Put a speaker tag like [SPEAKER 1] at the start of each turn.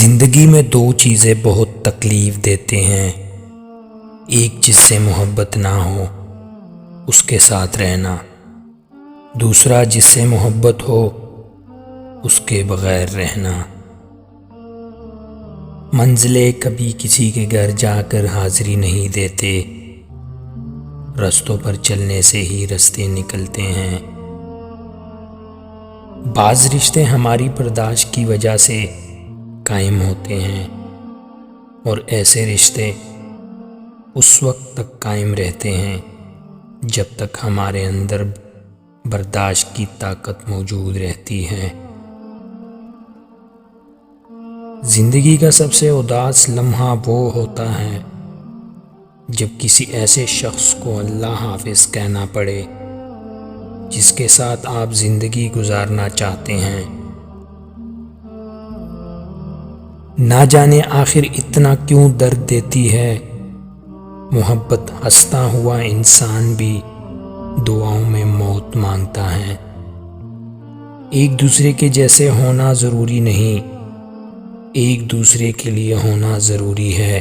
[SPEAKER 1] زندگی میں دو چیزیں بہت تکلیف دیتے ہیں، ایک جس سے محبت نہ ہو اس کے ساتھ رہنا، دوسرا جس سے محبت ہو اس کے بغیر رہنا۔ منزلیں کبھی کسی کے گھر جا کر حاضری نہیں دیتے، رستوں پر چلنے سے ہی رستے نکلتے ہیں۔ بعض رشتے ہماری برداشت کی وجہ سے قائم ہوتے ہیں، اور ایسے رشتے اس وقت تک قائم رہتے ہیں جب تک ہمارے اندر برداشت کی طاقت موجود رہتی ہے۔ زندگی کا سب سے اداس لمحہ وہ ہوتا ہے جب کسی ایسے شخص کو اللہ حافظ کہنا پڑے جس کے ساتھ آپ زندگی گزارنا چاہتے ہیں۔ نہ جانے آخر اتنا کیوں درد دیتی ہے محبت، ہنستا ہوا انسان بھی دعاؤں میں موت مانگتا ہے۔ ایک دوسرے کے جیسے ہونا ضروری نہیں، ایک دوسرے کے لیے ہونا ضروری ہے۔